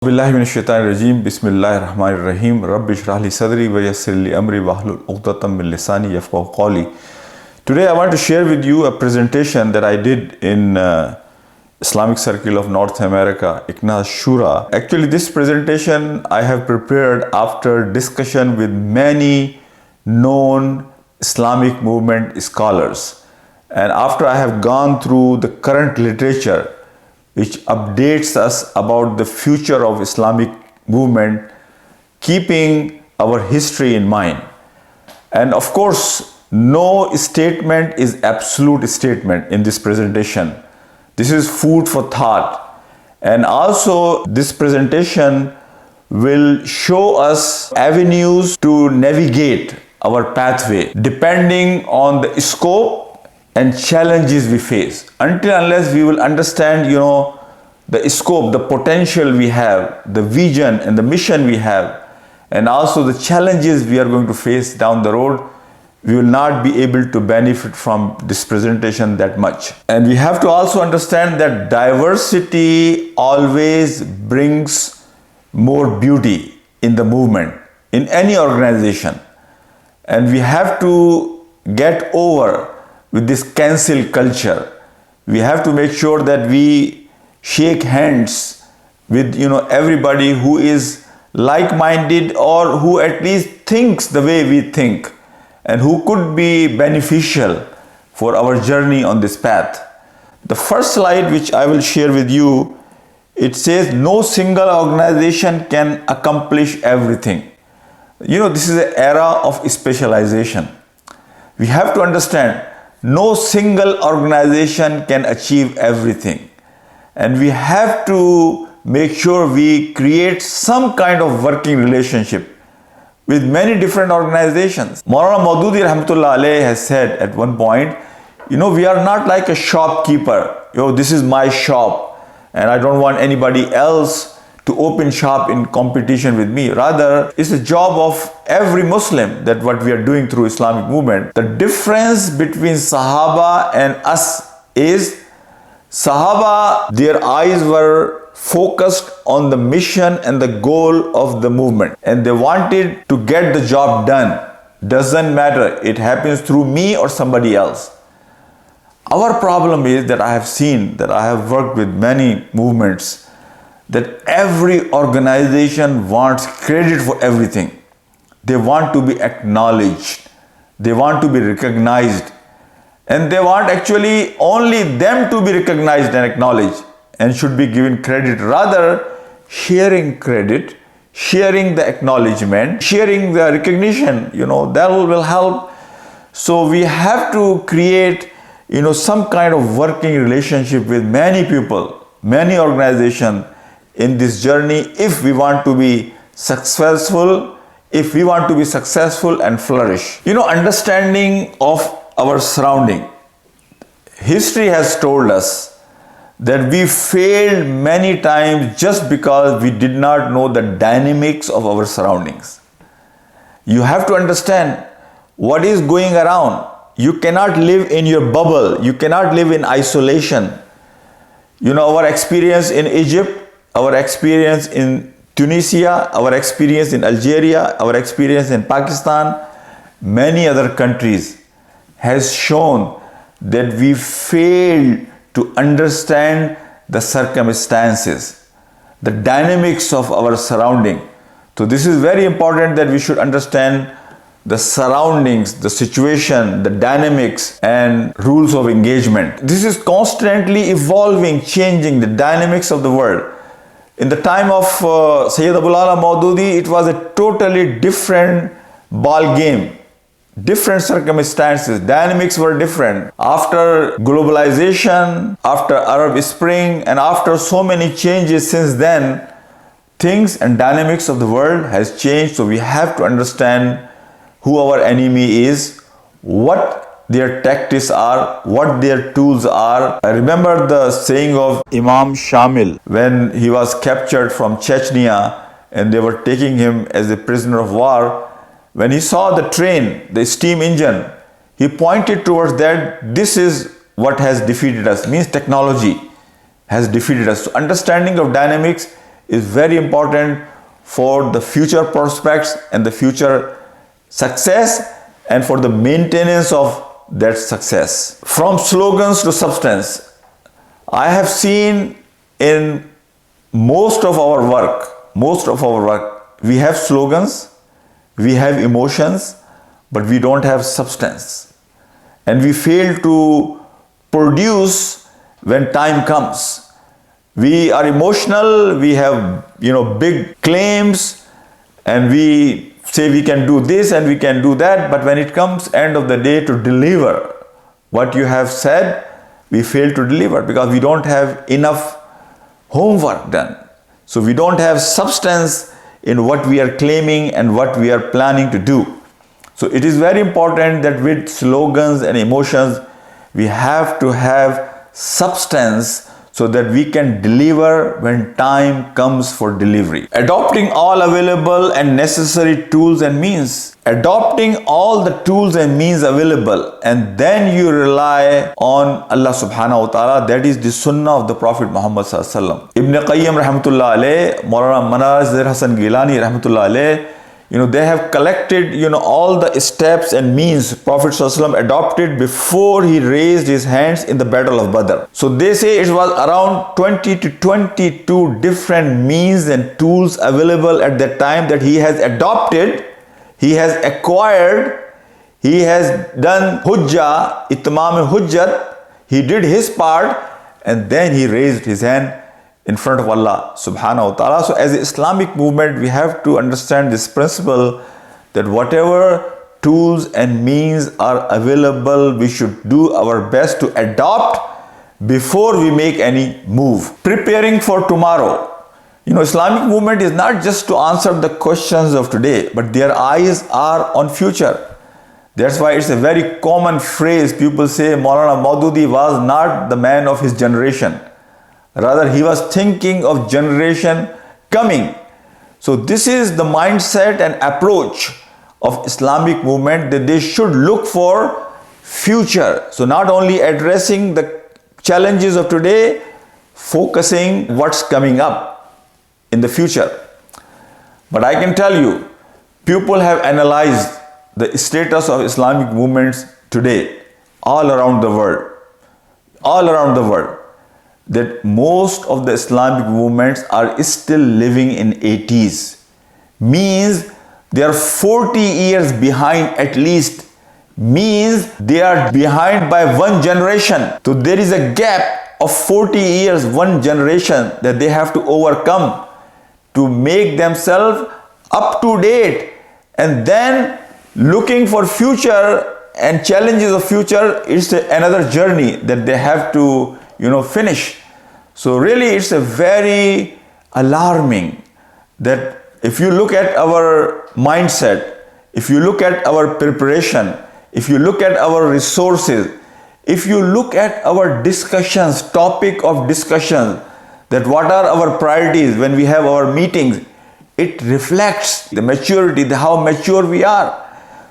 बिल्लाहि मिनश शैतानिर रजीम बिस्मिल्लाहिर रहमानिर रहीम रब्बि इश्रह ली सदरी व यस्सिर ली अमरी वहलुल उक़दतम मिन लिसानी यफ़क़हू क़ौली. Today I want to share with you a presentation that I did in Islamic Circle of North America, ICNA Shura. Actually, this presentation I have prepared after discussion with many known Islamic movement scholars, and after I have gone through the current literature which updates us about the future of Islamic movement, keeping our history in mind. And of course, no statement is absolute statement in this presentation. This is food for thought. And also this presentation will show us avenues to navigate our pathway depending on the scope and challenges we face. Until unless we will understand, the scope, the potential we have, the vision and the mission we have, and also the challenges we are going to face down the road, we will not be able to benefit from this presentation that much. And we have to also understand that diversity always brings more beauty in the movement, in any organization. And we have to get over with this cancel culture. We have to make sure that we shake hands with everybody who is like-minded or who at least thinks the way we think and who could be beneficial for our journey on this path. The first slide which I will share with you, it says no single organization can accomplish everything. This is an era of specialization. We have to understand no single organization can achieve everything, and we have to make sure we create some kind of working relationship with many different organizations. Maulana Maududi Rahmatullah Alayh has said at one point, we are not like a shopkeeper. This is my shop and I don't want anybody else to open shop in competition with me. Rather, it's a job of every Muslim that what we are doing through Islamic movement. The difference between Sahaba and us is Sahaba, their eyes were focused on the mission and the goal of the movement, and they wanted to get the job done. Doesn't matter, it happens through me or somebody else. Our problem is that I have seen, that I have worked with many movements, that every organization wants credit for everything. They want to be acknowledged. They want to be recognized. And they want actually only them to be recognized and acknowledged and should be given credit. Rather, sharing credit, sharing the acknowledgement, sharing the recognition, that will help. So we have to create, some kind of working relationship with many people, many organizations, in this journey if we want to be successful, and flourish. Understanding of our surrounding. History has told us that we failed many times just because we did not know the dynamics of our surroundings. You have to understand what is going around. You cannot live in your bubble. You cannot live in isolation. Our experience in Egypt, our experience in Tunisia, our experience in Algeria, our experience in Pakistan, many other countries has shown that we failed to understand the circumstances, the dynamics of our surrounding. So this is very important that we should understand the surroundings, the situation, the dynamics and rules of engagement. This is constantly evolving, changing the dynamics of the world. In the time of Sayyid Abul Ala Maududi, it was a totally different ball game, different circumstances, dynamics were different. After globalization, after Arab Spring, and after so many changes since then, things and dynamics of the world has changed. So we have to understand who our enemy is, what their tactics are, what their tools are. I remember the saying of Imam Shamil when he was captured from Chechnya and they were taking him as a prisoner of war. When he saw the train, the steam engine, he pointed towards that. This is what has defeated us, means technology has defeated us. So understanding of dynamics is very important for the future prospects and the future success and for the maintenance of that success. From slogans to substance, I have seen in most of our work, we have slogans, we have emotions, but we don't have substance. And we fail to produce when time comes. We are emotional, we have big claims, and we say we can do this and we can do that, but when it comes end of the day to deliver what you have said, we fail to deliver because we don't have enough homework done. So we don't have substance in what we are claiming and what we are planning to do. So it is very important that with slogans and emotions, we have to have substance so that we can deliver when time comes for delivery. Adopting all available and necessary tools and means. Adopting all the tools and means available, and then you rely on Allah subhanahu wa ta'ala. That is the sunnah of the Prophet Muhammad sallallahu alaihi wasallam. Ibn Qayyim rahmatullah alayh, Maulana Manazir Hasan Gilani rahmatullah alayh, they have collected, all the steps and means Prophet ﷺ adopted before he raised his hands in the Battle of Badr. So they say it was around 20 to 22 different means and tools available at that time that he has adopted, he has acquired, he has done hujjah, itmam hujjat, he did his part, and then he raised his hand in front of Allah subhanahu wa ta'ala. So as the Islamic movement, we have to understand this principle that whatever tools and means are available, we should do our best to adopt before we make any move. Preparing for tomorrow. Islamic movement is not just to answer the questions of today, but their eyes are on future. That's why it's a very common phrase. People say Maulana Maududi was not the man of his generation. Rather, he was thinking of generation coming. So this is the mindset and approach of Islamic movement, that they should look for future. So not only addressing the challenges of today, focusing what's coming up in the future. But I can tell you, people have analyzed the status of Islamic movements today all around the world. That most of the Islamic movements are still living in 80s. Means they are 40 years behind at least. Means they are behind by one generation. So there is a gap of 40 years, one generation that they have to overcome to make themselves up to date. And then looking for future and challenges of future is another journey that they have to finish. So really it's a very alarming that if you look at our mindset, if you look at our preparation, if you look at our resources, if you look at our discussions, topic of discussion, that what are our priorities when we have our meetings, it reflects the maturity, how mature we are.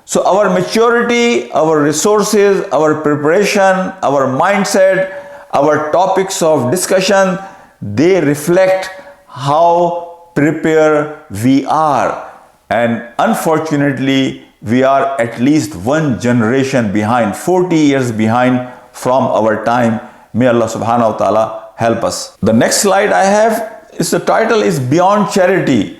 So our maturity, our resources, our preparation, our mindset, our topics of discussion, they reflect how prepared we are. And unfortunately, we are at least one generation behind, 40 years behind from our time. May Allah subhanahu wa ta'ala help us. The next slide I have is the title is Beyond Charity.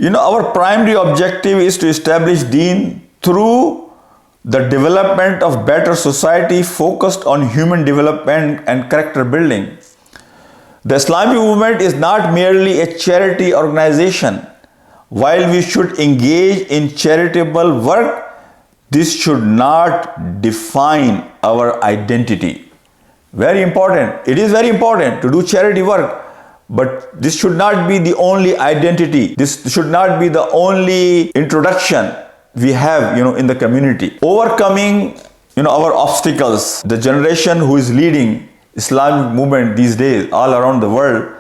Our primary objective is to establish Deen through the development of better society focused on human development and character building. The Islamic movement is not merely a charity organization. While we should engage in charitable work, this should not define our identity. Very important. It is very important to do charity work, but this should not be the only identity. This should not be the only introduction we have, in the community. Overcoming, our obstacles. The generation who is leading Islamic movement these days all around the world,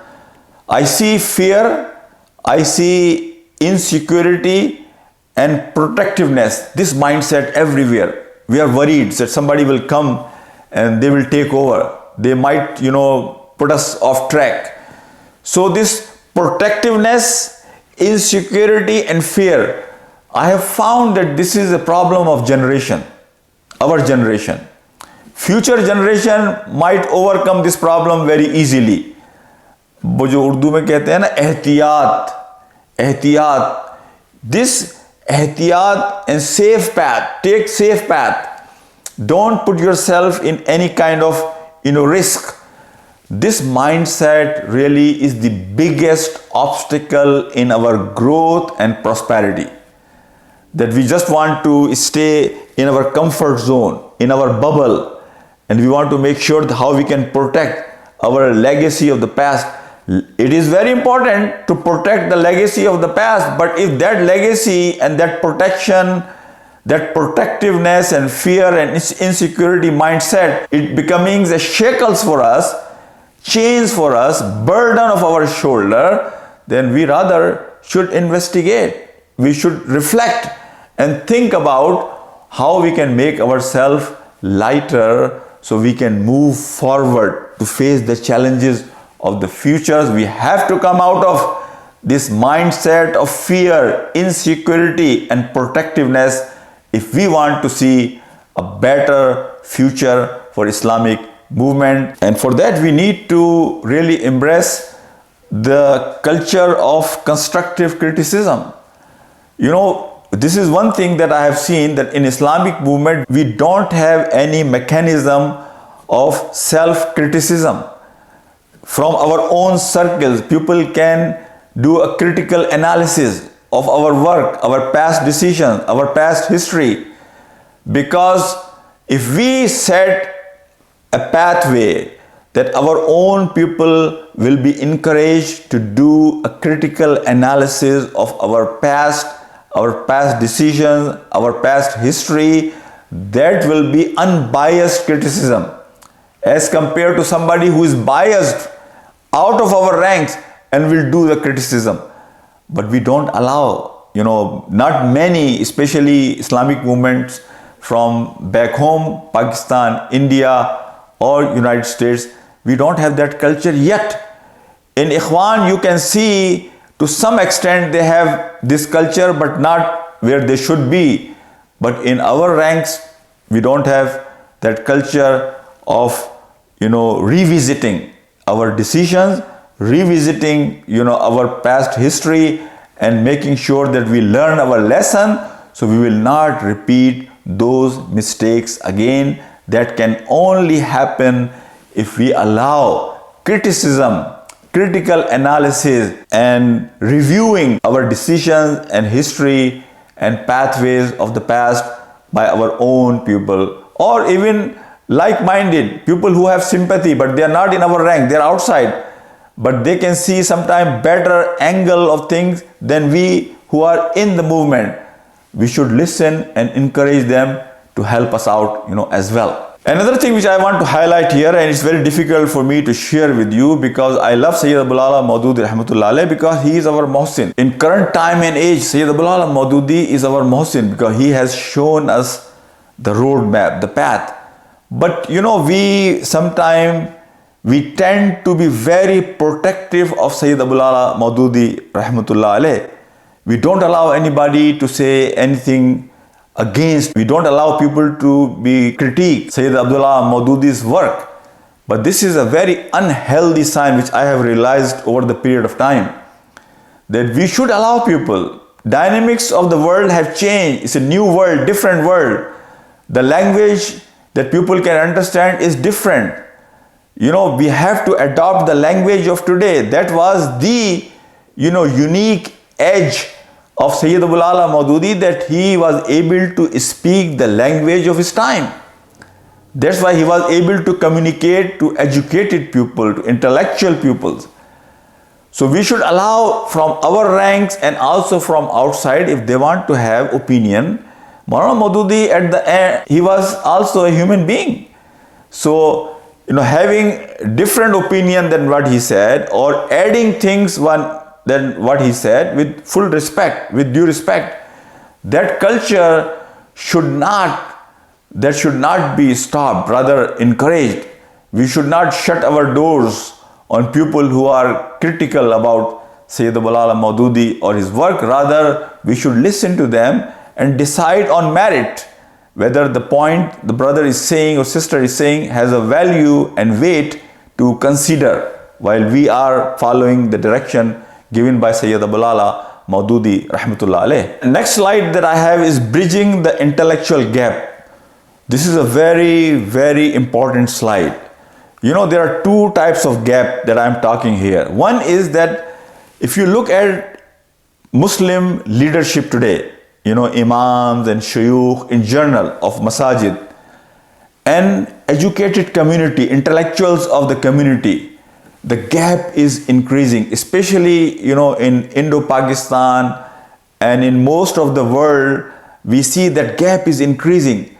I see fear, I see insecurity and protectiveness, this mindset everywhere. We are worried that somebody will come and they will take over. They might, put us off track. So this protectiveness, insecurity and fear. I have found that this is a problem of generation, our generation. Future generation might overcome this problem very easily. वो जो उर्दू में कहते हैं ना एहतियात, एहतियात, this ehtiyat and safe path, take safe path. Don't put yourself in any kind of risk. This mindset really is the biggest obstacle in our growth and prosperity. That we just want to stay in our comfort zone, in our bubble, and we want to make sure that how we can protect our legacy of the past. It is very important to protect the legacy of the past, but if that legacy and that protection, that protectiveness and fear and insecurity mindset, it becomes a shackles for us, chains for us, burden of our shoulder, then we rather should investigate. We should reflect and think about how we can make ourselves lighter so we can move forward to face the challenges of the futures. We have to come out of this mindset of fear, insecurity and protectiveness if we want to see a better future for Islamic movement. And for that we need to really embrace the culture of constructive criticism. You know, this is one thing that I have seen, that in Islamic movement we don't have any mechanism of self-criticism. From our own circles, people can do a critical analysis of our work, our past decisions, our past history. Because if we set a pathway that our own people will be encouraged to do a critical analysis of our past decisions, our past history, that will be unbiased criticism, as compared to somebody who is biased out of our ranks and will do the criticism. But we don't allow, not many, especially Islamic movements from back home, Pakistan, India or United States, we don't have that culture yet. In Ikhwan you can see to some extent they have this culture, but not where they should be. But in our ranks we don't have that culture of revisiting our decisions, revisiting our past history and making sure that we learn our lesson so we will not repeat those mistakes again. That can only happen if we allow criticism, critical analysis and reviewing our decisions and history and pathways of the past by our own people, or even like-minded people who have sympathy but they are not in our rank, they are outside, but they can see sometimes better angle of things than we who are in the movement. We should listen and encourage them to help us out, as well. Another thing which I want to highlight here, and it's very difficult for me to share with you because I love Sayyid Abul Ala Maududi rahmatullah alayh, because he is our Muhsin. In current time and age, Sayyid Abul Ala Maududi is our Muhsin because he has shown us the roadmap, the path. But we sometimes we tend to be very protective of Sayyid Abul Ala Maududi rahmatullah alayh. We don't allow anybody to say anything against. We don't allow people to be critique Sayyid Abdullah Maududi's work. But this is a very unhealthy sign which I have realized over the period of time, that we should allow people. Dynamics of the world have changed. It's a new world, different world. The language that people can understand is different. We have to adopt the language of today. That was the unique edge of Sayyid Abul Ala Maududi, that he was able to speak the language of his time. That's why he was able to communicate to educated people, to intellectual pupils. So we should allow from our ranks and also from outside, if they want to have opinion. Maulana Maududi at the end, he was also a human being. So having different opinion than what he said, or adding things than what he said, with full respect, with due respect, that culture should not be stopped, rather encouraged. We should not shut our doors on people who are critical about Sayyid Bilal Maududi or his work. Rather, we should listen to them and decide on merit whether the point the brother is saying or sister is saying has a value and weight to consider while we are following the direction given by Sayyid Bilal Maududi rahmatullah alayh. Next slide that I have is bridging the intellectual gap. This is a very important slide. You know, there are two types of gap that I'm talking here. One is that if you look at Muslim leadership today, you know, imams and shuyukh in general of masajid and educated community, intellectuals of the community, the gap is increasing, especially, you know, in Indo-Pakistan and in most of the world, we see that gap is increasing.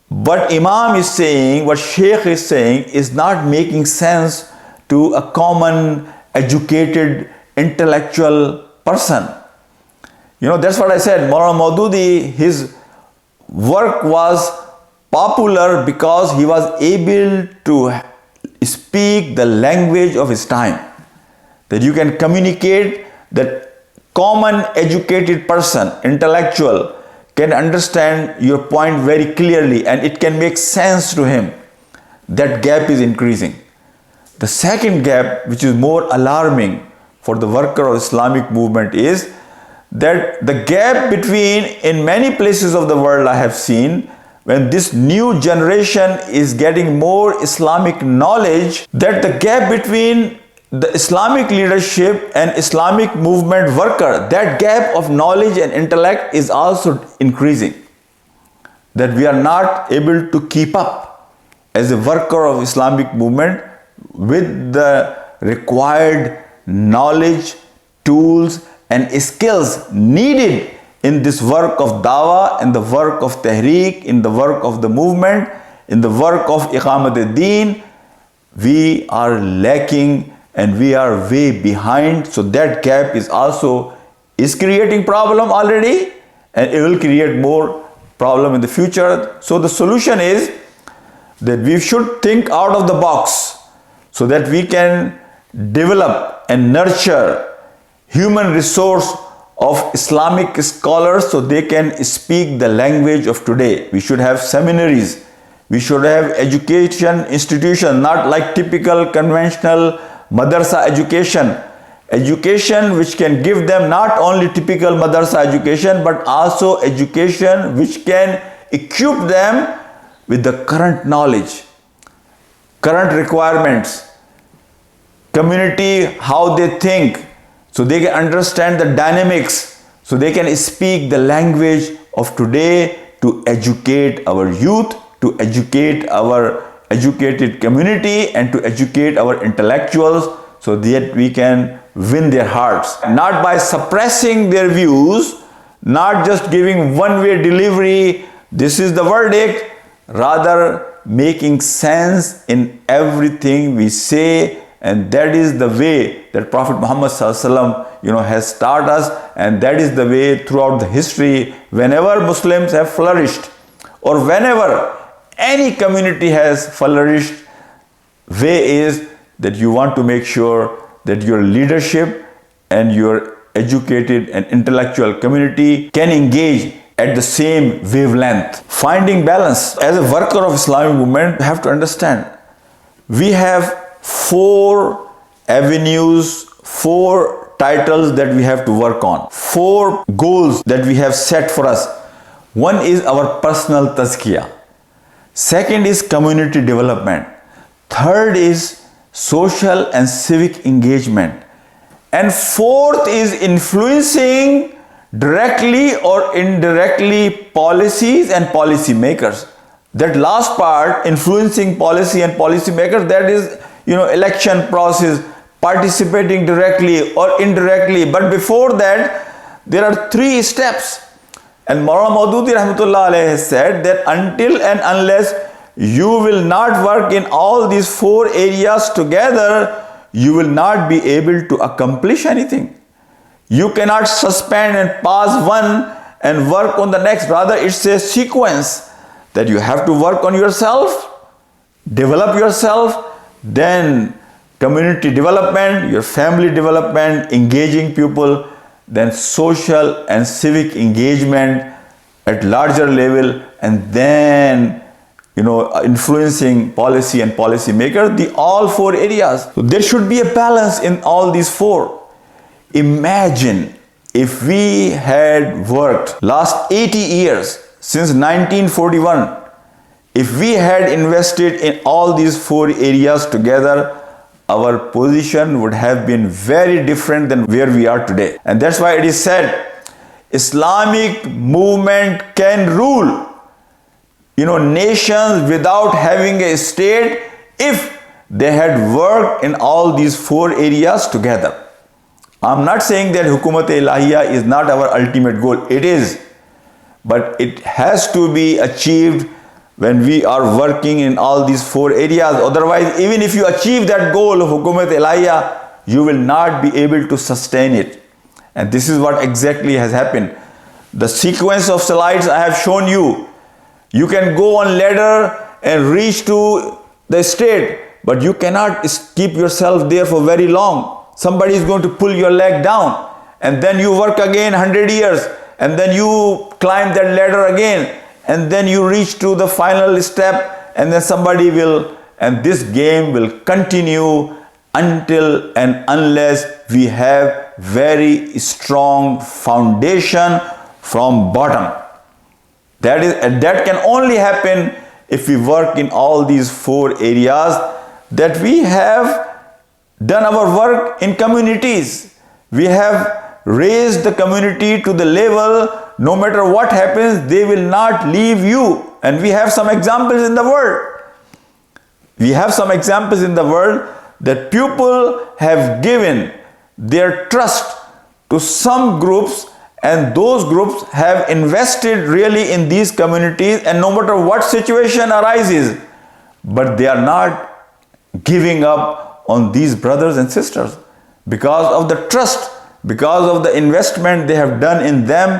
What Imam is saying, what Sheikh is saying is not making sense to a common educated intellectual person. You know, that's what I said. Maulana Maududi, his work was popular because he was able to speak the language of his time. That you can communicate, that common educated person, intellectual, can understand your point very clearly and it can make sense to him. That gap is increasing. The second gap, which is more alarming for the worker of Islamic movement, is that the gap between, in many places of the world I have seen, when this new generation is getting more Islamic knowledge, that the gap between the Islamic leadership and Islamic movement worker, that gap of knowledge and intellect is also increasing. That we are not able to keep up as a worker of Islamic movement with the required knowledge, tools and skills needed in this work of dawah, in the work of tahreek, in the work of the movement, in the work of iqamat ad-deen. We are lacking and we are way behind. So that gap is creating problem already and it will create more problem in the future. So the solution is that we should think out of the box so that we can develop and nurture human resource of Islamic scholars so they can speak the language of today. We should have seminaries. We should have education institutions, not like typical conventional madrasa education. Education which can give them not only typical madrasa education but also education which can equip them with the current knowledge, current requirements, community, how they think, so they can understand the dynamics, so they can speak the language of today to educate our youth, to educate our educated community and to educate our intellectuals so that we can win their hearts. Not by suppressing their views, not just giving one-way delivery, this is the verdict, rather making sense in everything we say. And that is the way that Prophet Muhammad has taught us, and that is the way throughout the history. Whenever Muslims have flourished or whenever any community has flourished, way is that you want to make sure that your leadership and your educated and intellectual community can engage at the same wavelength. Finding balance. As a worker of Islamic movement, you have to understand, we have 4 avenues, 4 titles that we have to work on, 4 goals that we have set for us. One is our personal tazkiyah. Second is community development. Third is social and civic engagement. And fourth is influencing directly or indirectly policies and policy makers. That last part, influencing policy and policy makers, that is, election process, participating directly or indirectly. But before that, there are 3 steps. And Maulana Maududi rahmatullah alayhi has said that until and unless you will not work in all these 4 areas together, you will not be able to accomplish anything. You cannot suspend and pause one and work on the next. Rather, it's a sequence that you have to work on yourself, develop yourself, then community development, your family development, engaging people, then social and civic engagement at larger level, and then influencing policy and policy makers, the all four areas. So there should be a balance in all these four. Imagine if we had worked last 80 years since 1941, if we had invested in all these four areas together, our position would have been very different than where we are today. And that's why it is said, Islamic movement can rule nations without having a state if they had worked in all these four areas together. I'm not saying that Hukumat-e-Ilahiyya is not our ultimate goal. It is. But it has to be achieved when we are working in all these four areas. Otherwise, even if you achieve that goal of Hukumat-e-Ilahiyya, you will not be able to sustain it. And this is what exactly has happened. The sequence of slides I have shown you. You can go on ladder and reach to the state, but you cannot keep yourself there for very long. Somebody is going to pull your leg down, and then you work again 100 years, and then you climb that ladder again, and then you reach to the final step, and then somebody will, and this game will continue until and unless we have very strong foundation from bottom. That can only happen if we work in all these four areas, that we have done our work in communities. We have raised the community to the level, no matter what happens, they will not leave you. And we have some examples in the world. We have some examples in the world that people have given their trust to some groups, and those groups have invested really in these communities, and no matter what situation arises, but they are not giving up on these brothers and sisters because of the trust, because of the investment they have done in them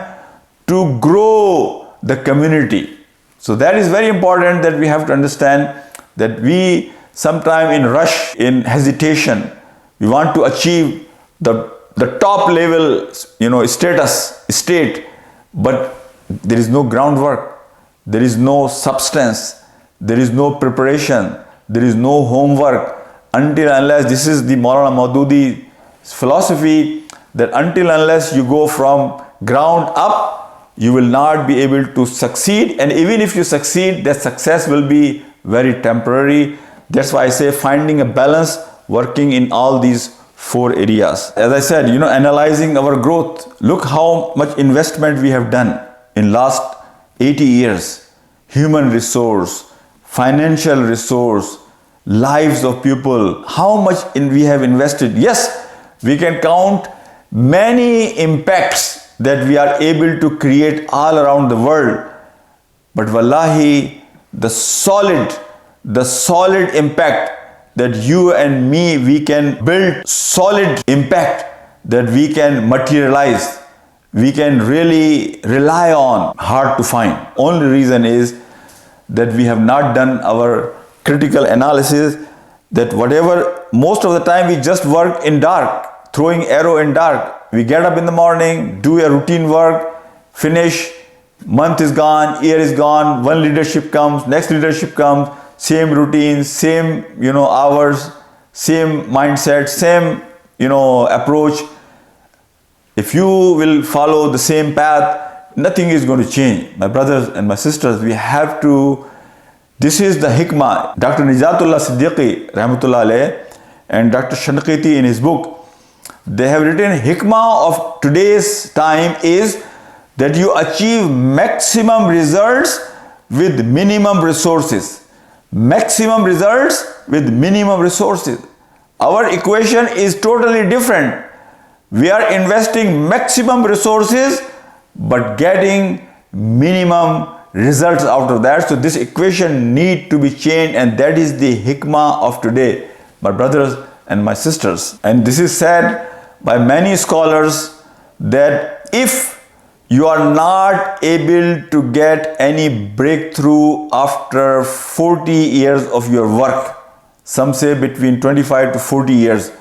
to grow the community. So that is very important, that we have to understand that we sometime in rush, in hesitation, we want to achieve the top level state, but there is no groundwork, there is no substance, there is no preparation, there is no homework, until unless, this is the Maulana Maududi's philosophy, that until unless you go from ground up, you will not be able to succeed. And even if you succeed, that success will be very temporary. That's why I say finding a balance, working in all these four areas. As I said, analyzing our growth. Look how much investment we have done in last 80 years. Human resource, financial resource, lives of people. How much we have invested. Yes, we can count many impacts that we are able to create all around the world. But wallahi, the solid impact that you and me, we can build solid impact that we can materialize, we can really rely on, hard to find. Only reason is that we have not done our critical analysis, that whatever, most of the time we just work in dark, throwing arrow in dark. We get up in the morning, do a routine work, finish, month is gone, year is gone, one leadership comes, next leadership comes, same routine, same hours, same mindset, same approach. If you will follow the same path, nothing is going to change. My brothers and my sisters, we have to, this is the hikmah. Dr. Nijatullah Siddiqui rahmatullah alayh and Dr. Shanqiti in his book, they have written, hikmah of today's time is that you achieve maximum results with minimum resources. Maximum results with minimum resources. Our equation is totally different. We are investing maximum resources but getting minimum results out of that. So this equation need to be changed, and that is the hikmah of today, my brothers and my sisters. And this is said by many scholars, that if you are not able to get any breakthrough after 40 years of your work, some say between 25 to 40 years,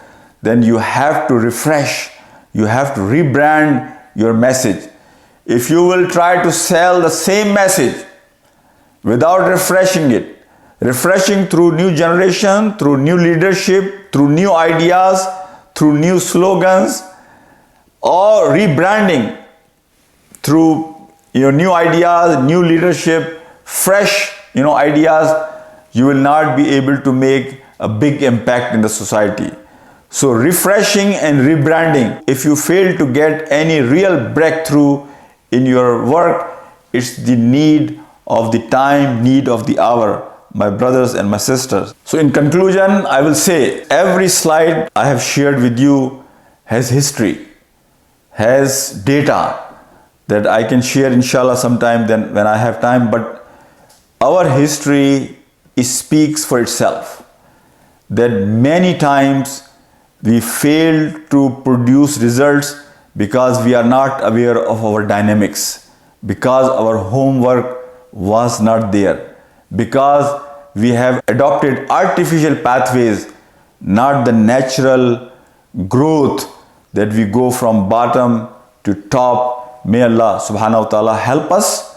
then you have to refresh, you have to rebrand your message. If you will try to sell the same message without refreshing through new generation, through new leadership, through new ideas, through new slogans, or rebranding through new ideas, new leadership, fresh ideas, you will not be able to make a big impact in the society. So refreshing and rebranding, if you fail to get any real breakthrough in your work, it's the need of the time, need of the hour, my brothers and my sisters. So in conclusion, I will say every slide I have shared with you has history, has data that I can share inshallah sometime then when I have time, but our history speaks for itself, that many times we fail to produce results because we are not aware of our dynamics, because our homework was not there, because we have adopted artificial pathways, not the natural growth that we go from bottom to top. May Allah subhanahu wa ta'ala help us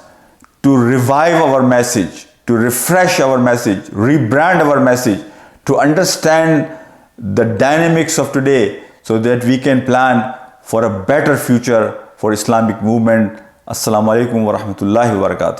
to revive our message, to refresh our message, rebrand our message, to understand the dynamics of today so that we can plan for a better future for Islamic movement. Assalamu alaikum wa rahmatullahi wa barakatuh.